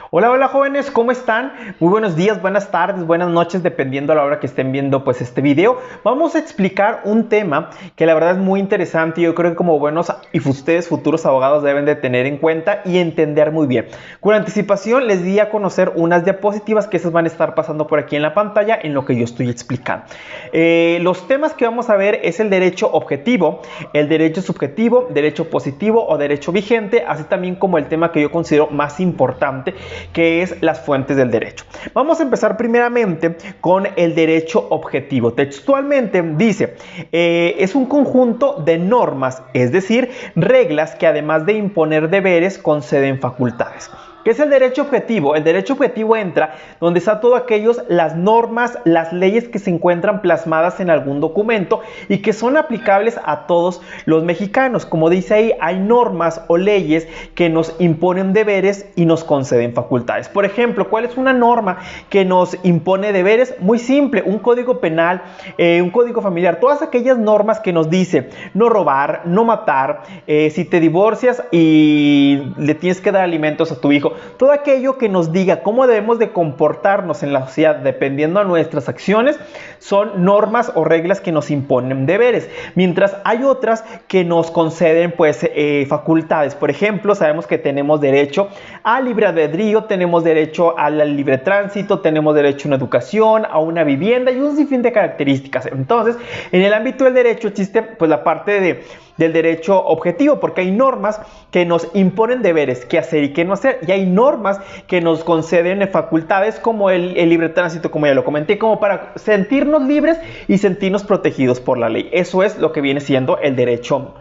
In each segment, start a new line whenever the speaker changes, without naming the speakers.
Hola, hola jóvenes, ¿cómo están? Muy buenos días, buenas tardes, buenas noches, dependiendo a la hora que estén viendo pues este video. Vamos a explicar un tema que la verdad es muy interesante y yo creo que como buenos y ustedes futuros abogados deben de tener en cuenta y entender muy bien. Con anticipación les di a conocer unas diapositivas que esas van a estar pasando por aquí en la pantalla en lo que yo estoy explicando. Los temas que vamos a ver es el derecho objetivo, el derecho subjetivo, derecho positivo o derecho vigente, así también como el tema que yo considero más importante, que es las fuentes del derecho. Vamos a empezar primeramente con el derecho objetivo. Textualmente dice, es un conjunto de normas, es decir, reglas que además de imponer deberes conceden facultades. ¿Qué es el derecho objetivo? El derecho objetivo entra donde está todo aquellos, las normas, las leyes que se encuentran plasmadas en algún documento y que son aplicables a todos los mexicanos. Como dice ahí, hay normas o leyes que nos imponen deberes y nos conceden facultades. Por ejemplo, ¿cuál es una norma que nos impone deberes? Muy simple, un código penal, un código familiar, todas aquellas normas que nos dicen no robar, no matar, si te divorcias y le tienes que dar alimentos a tu hijo, todo aquello que nos diga cómo debemos de comportarnos en la sociedad dependiendo a nuestras acciones, son normas o reglas que nos imponen deberes, mientras hay otras que nos conceden pues facultades. Por ejemplo, sabemos que tenemos derecho a libre albedrío, tenemos derecho al libre tránsito, tenemos derecho a una educación, a una vivienda y un sinfín de características. Entonces, en el ámbito del derecho existe pues la parte del derecho objetivo, porque hay normas que nos imponen deberes, qué hacer y qué no hacer, y hay normas que nos conceden facultades como el libre tránsito, como ya lo comenté, como para sentirnos libres y sentirnos protegidos por la ley. Eso es lo que viene siendo el derecho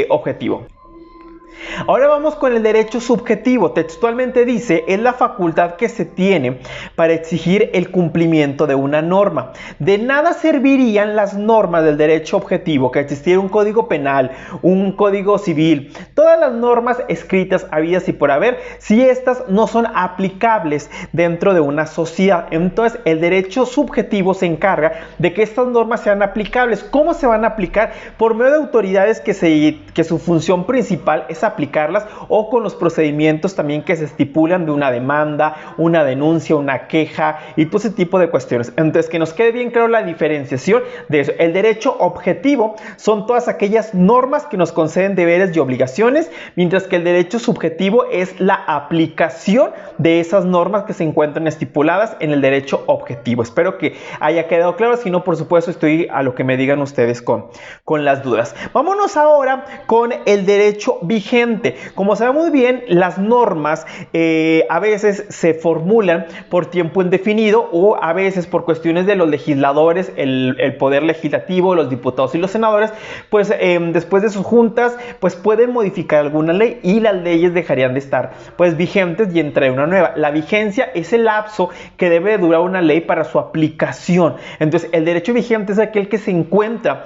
objetivo. Ahora vamos con el derecho subjetivo. Textualmente dice, es la facultad que se tiene para exigir el cumplimiento de una norma. De nada servirían las normas del derecho objetivo, que existiera un código penal, un código civil, todas las normas escritas habidas y por haber, si estas no son aplicables dentro de una sociedad. Entonces, el derecho subjetivo se encarga de que estas normas sean aplicables. ¿Cómo se van a aplicar? Por medio de autoridades que su función principal es aplicarlas, o con los procedimientos también que se estipulan de una demanda, una denuncia, una queja y todo ese tipo de cuestiones. Entonces, que nos quede bien claro la diferenciación de eso. El derecho objetivo son todas aquellas normas que nos conceden deberes y obligaciones, mientras que el derecho subjetivo es la aplicación de esas normas que se encuentran estipuladas en el derecho objetivo. Espero que haya quedado claro, si no, por supuesto, estoy a lo que me digan ustedes con las dudas. Vámonos ahora con el derecho vigente. Como sabe muy bien, las normas a veces se formulan por tiempo indefinido o a veces por cuestiones de los legisladores, el poder legislativo, los diputados y los senadores, pues después de sus juntas, pues pueden modificar alguna ley y las leyes dejarían de estar pues vigentes y entraría una nueva. La vigencia es el lapso que debe durar una ley para su aplicación. Entonces, el derecho vigente es aquel que se encuentra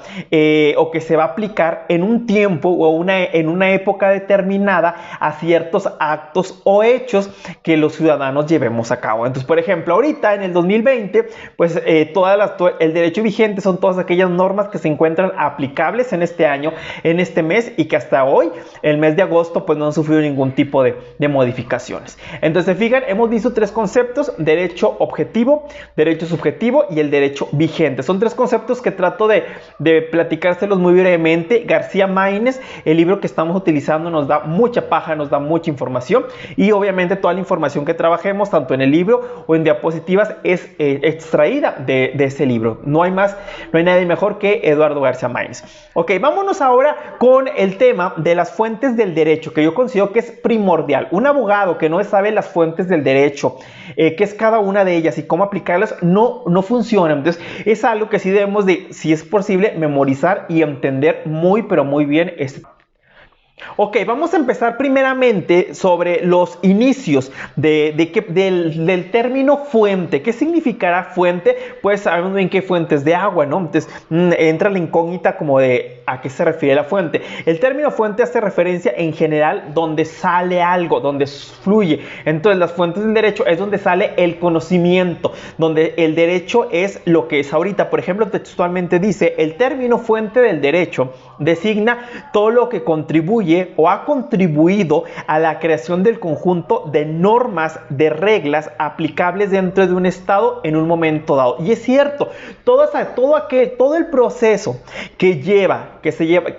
o que se va a aplicar en un tiempo o en una época determinada a ciertos actos o hechos que los ciudadanos llevemos a cabo. Entonces, por ejemplo, ahorita en el 2020, pues el derecho vigente son todas aquellas normas que se encuentran aplicables en este año, en este mes, y que hasta hoy, el mes de agosto, pues no han sufrido ningún tipo de modificaciones. Entonces, se fijan, hemos visto tres conceptos: derecho objetivo, derecho subjetivo y el derecho vigente. Son tres conceptos que trato de platicárselos muy brevemente. García Maínez, el libro que estamos utilizando, nos da mucha paja, nos da mucha información, y obviamente toda la información que trabajemos, tanto en el libro o en diapositivas, es extraída de ese libro. No hay nadie mejor que Eduardo García Maínez. Ok, vámonos ahora con el tema de las fuentes del derecho, que yo considero que es primordial. Un abogado que no sabe las fuentes del derecho, qué es cada una de ellas y cómo aplicarlas, no funciona. Entonces, es algo que sí debemos de, si es posible, memorizar y entender muy, pero muy bien este. Ok, vamos a empezar primeramente sobre los inicios del término fuente. ¿Qué significará fuente? Pues sabemos bien que fuentes de agua, ¿no? Entonces entra la incógnita como de a qué se refiere la fuente. El término fuente hace referencia en general donde sale algo, donde fluye. Entonces, las fuentes del derecho es donde sale el conocimiento, donde el derecho es lo que es ahorita. Por ejemplo, textualmente dice, el término fuente del derecho designa todo lo que contribuye contribuye o ha contribuido a la creación del conjunto de normas, de reglas aplicables dentro de un estado en un momento dado. Y es cierto, todo el proceso que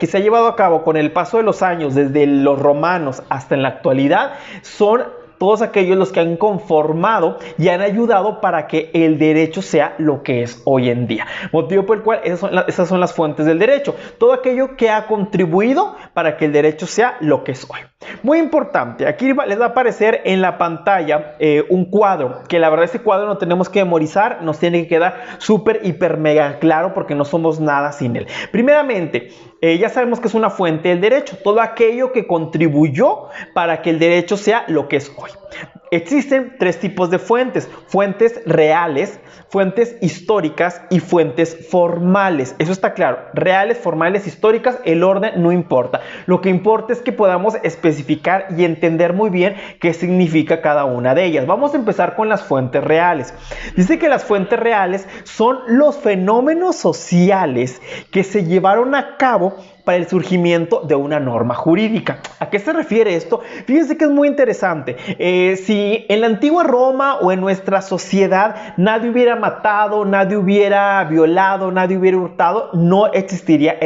se ha llevado a cabo con el paso de los años, desde los romanos hasta en la actualidad, son todos aquellos los que han conformado y han ayudado para que el derecho sea lo que es hoy en día. Motivo por el cual esas son las fuentes del derecho. Todo aquello que ha contribuido para que el derecho sea lo que es hoy. Muy importante, aquí les va a aparecer en la pantalla un cuadro, que la verdad ese cuadro no tenemos que memorizar, nos tiene que quedar súper, hiper, mega claro porque no somos nada sin él. Primeramente, ya sabemos que es una fuente del derecho, todo aquello que contribuyó para que el derecho sea lo que es hoy. Existen tres tipos de fuentes: fuentes reales, fuentes históricas y fuentes formales. Eso está claro. Reales, formales, históricas, el orden no importa. Lo que importa es que podamos especificar y entender muy bien qué significa cada una de ellas. Vamos a empezar con las fuentes reales. Dice que las fuentes reales son los fenómenos sociales que se llevaron a cabo para el surgimiento de una norma jurídica. ¿A qué se refiere esto? Fíjense que es muy interesante. Si en la antigua Roma o en nuestra sociedad nadie hubiera matado, nadie hubiera violado, nadie hubiera hurtado, no existiría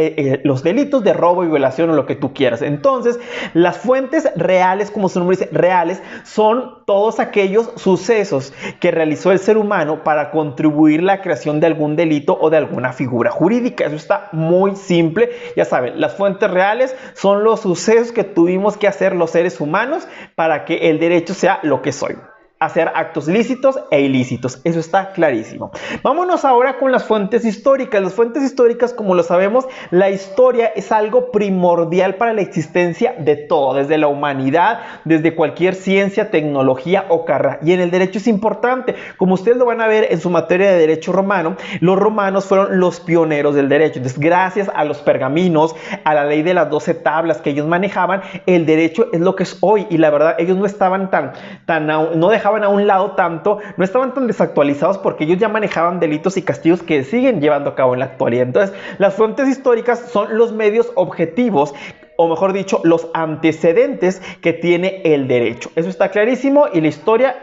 los delitos de robo y violación o lo que tú quieras. Entonces, las fuentes reales, como su nombre dice, reales, son todos aquellos sucesos que realizó el ser humano para contribuir a la creación de algún delito o de alguna figura jurídica. Eso está muy simple, ya saben. Las fuentes reales son los sucesos que tuvimos que hacer los seres humanos para que el derecho sea lo que es hoy. Hacer actos lícitos e ilícitos. Eso está clarísimo. Vámonos ahora con las fuentes históricas. Las fuentes históricas, como lo sabemos, la historia es algo primordial para la existencia de todo, desde la humanidad, desde cualquier ciencia, tecnología o carrera. Y en el derecho es importante. Como ustedes lo van a ver en su materia de derecho romano, los romanos fueron los pioneros del derecho. Entonces, gracias a los pergaminos, a la ley de las 12 tablas que ellos manejaban, el derecho es lo que es hoy. Y la verdad, ellos no estaban no dejaban a un lado tanto, no estaban tan desactualizados porque ellos ya manejaban delitos y castigos que siguen llevando a cabo en la actualidad. Entonces, las fuentes históricas son los medios objetivos, o mejor dicho, los antecedentes que tiene el derecho. Eso está clarísimo y la historia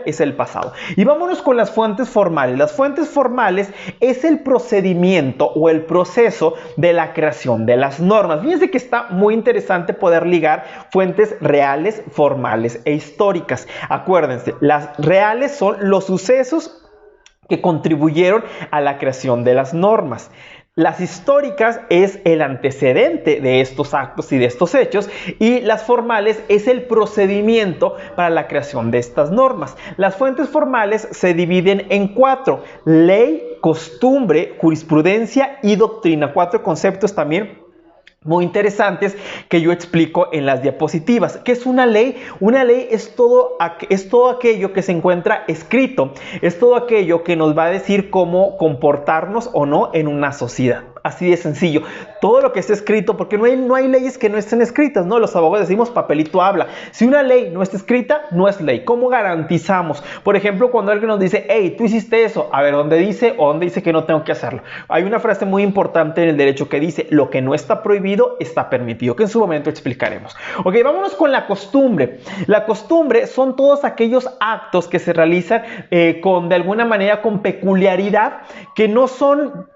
es el pasado. Y vámonos con las fuentes formales. Las fuentes formales es el procedimiento o el proceso de la creación de las normas. Fíjense que está muy interesante poder ligar fuentes reales, formales e históricas. Acuérdense, las reales son los sucesos que contribuyeron a la creación de las normas. Las históricas es el antecedente de estos actos y de estos hechos, y las formales es el procedimiento para la creación de estas normas. Las fuentes formales se dividen en 4: ley, costumbre, jurisprudencia y doctrina. 4 conceptos también muy interesantes que yo explico en las diapositivas. ¿Qué es una ley? Una ley es todo aquello que se encuentra escrito, es todo aquello que nos va a decir cómo comportarnos o no en una sociedad. Así de sencillo. Todo lo que esté escrito, porque no hay leyes que no estén escritas, ¿no? Los abogados decimos papelito habla. Si una ley no está escrita, no es ley. ¿Cómo garantizamos? Por ejemplo, cuando alguien nos dice, hey, tú hiciste eso, a ver, ¿dónde dice o dónde dice que no tengo que hacerlo? Hay una frase muy importante en el derecho que dice, lo que no está prohibido está permitido, que en su momento explicaremos. Ok, vámonos con la costumbre. La costumbre son todos aquellos actos que se realizan de alguna manera con peculiaridad, que no son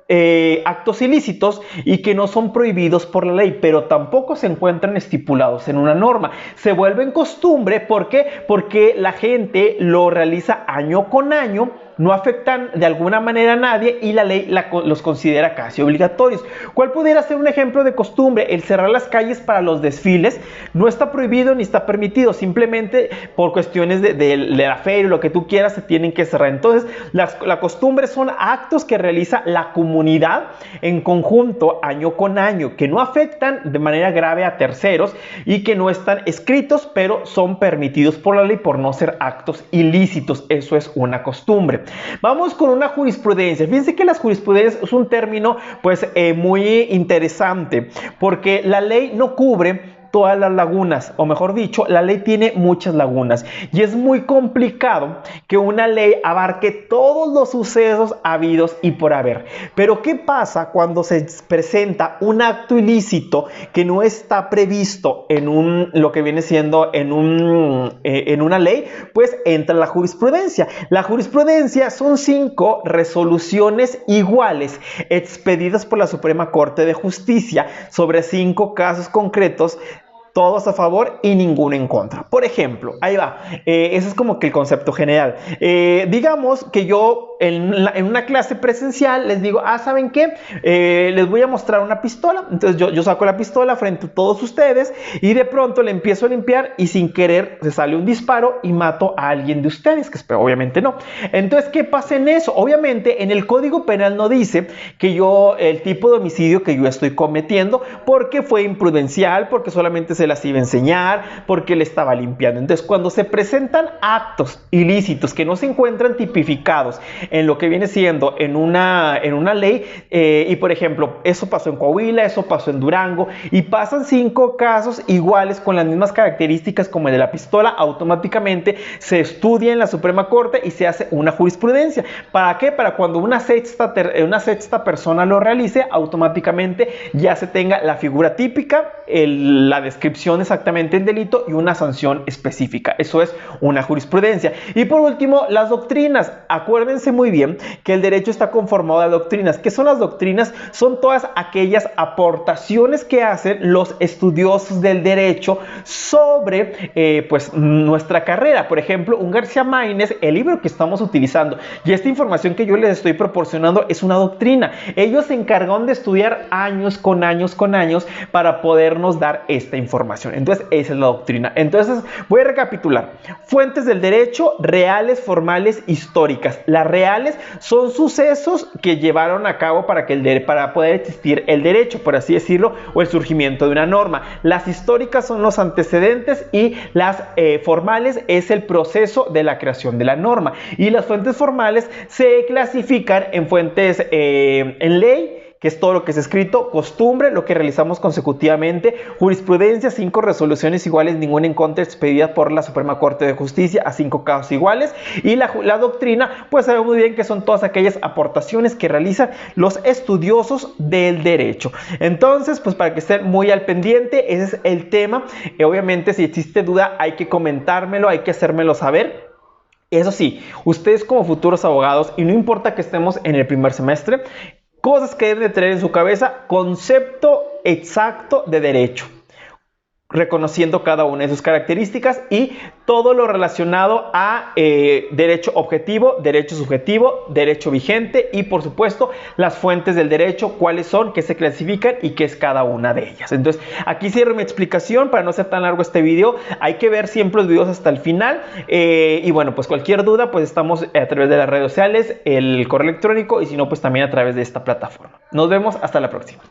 actos ilícitos y que no son prohibidos por la ley, pero tampoco se encuentran estipulados en una norma. Se vuelven costumbre, ¿por qué? Porque la gente lo realiza año con año, no afectan de alguna manera a nadie y la ley los considera casi obligatorios. ¿Cuál pudiera ser un ejemplo de costumbre? El cerrar las calles para los desfiles no está prohibido ni está permitido, simplemente por cuestiones de la feria o lo que tú quieras se tienen que cerrar. Entonces, la costumbre son actos que realiza la comunidad en conjunto año con año, que no afectan de manera grave a terceros y que no están escritos, pero son permitidos por la ley por no ser actos ilícitos. Eso es una costumbre. Vamos con una jurisprudencia. Fíjense que la jurisprudencia es un término muy interesante, porque la ley no cubre todas las lagunas, o mejor dicho, la ley tiene muchas lagunas y es muy complicado que una ley abarque todos los sucesos habidos y por haber. Pero ¿qué pasa cuando se presenta un acto ilícito que no está previsto en lo que viene siendo en una ley? Pues entra la jurisprudencia. La jurisprudencia son 5 resoluciones iguales expedidas por la Suprema Corte de Justicia sobre 5 casos concretos, todos a favor y ninguno en contra. Por ejemplo, ahí va, ese es como que el concepto general. Digamos que yo en una clase presencial les digo, ¿saben qué? Les voy a mostrar una pistola. Entonces yo saco la pistola frente a todos ustedes y de pronto le empiezo a limpiar y sin querer se sale un disparo y mato a alguien de ustedes, que obviamente no. Entonces, ¿qué pasa en eso? Obviamente en el Código Penal no dice que el tipo de homicidio que yo estoy cometiendo, porque fue imprudencial, porque solamente se las iba a enseñar, porque le estaba limpiando. Entonces, cuando se presentan actos ilícitos que no se encuentran tipificados en lo que viene siendo en una ley, y por ejemplo, eso pasó en Coahuila, eso pasó en Durango, y pasan 5 casos iguales con las mismas características como el de la pistola, automáticamente se estudia en la Suprema Corte y se hace una jurisprudencia. ¿Para qué? Para cuando una sexta persona lo realice, automáticamente ya se tenga la figura típica, la descripción exactamente del delito y una sanción específica. Eso es una jurisprudencia. Y por último, las doctrinas. Acuérdense muy bien que el derecho está conformado de doctrinas. ¿Qué son las doctrinas? Son todas aquellas aportaciones que hacen los estudiosos del derecho sobre pues nuestra carrera. Por ejemplo, un García Maínez, el libro que estamos utilizando y esta información que yo les estoy proporcionando es una doctrina. Ellos se encargaron de estudiar años con años para podernos dar esta información. Entonces, esa es la doctrina. Entonces, voy a recapitular. Fuentes del derecho: reales, formales, históricas. Las reales son sucesos que llevaron a cabo para poder existir el derecho, por así decirlo, o el surgimiento de una norma. Las históricas son los antecedentes y las formales es el proceso de la creación de la norma. Y las fuentes formales se clasifican en fuentes en ley, que es todo lo que es escrito, costumbre, lo que realizamos consecutivamente, jurisprudencia, 5 resoluciones iguales, ninguna en contra, expedida por la Suprema Corte de Justicia a 5 casos iguales, y la doctrina, pues sabemos muy bien que son todas aquellas aportaciones que realizan los estudiosos del derecho. Entonces, pues para que estén muy al pendiente, ese es el tema. Obviamente, si existe duda, hay que comentármelo, hay que hacérmelo saber. Eso sí, ustedes como futuros abogados, y no importa que estemos en el primer semestre, cosas que deben de tener en su cabeza: concepto exacto de derecho, reconociendo cada una de sus características, y todo lo relacionado a derecho objetivo, derecho subjetivo, derecho vigente y por supuesto las fuentes del derecho, cuáles son, qué se clasifican y qué es cada una de ellas. Entonces, aquí cierro mi explicación para no hacer tan largo este video. Hay que ver siempre los videos hasta el final, y bueno, pues cualquier duda, pues estamos a través de las redes sociales, el correo electrónico, y si no, pues también a través de esta plataforma. Nos vemos, hasta la próxima.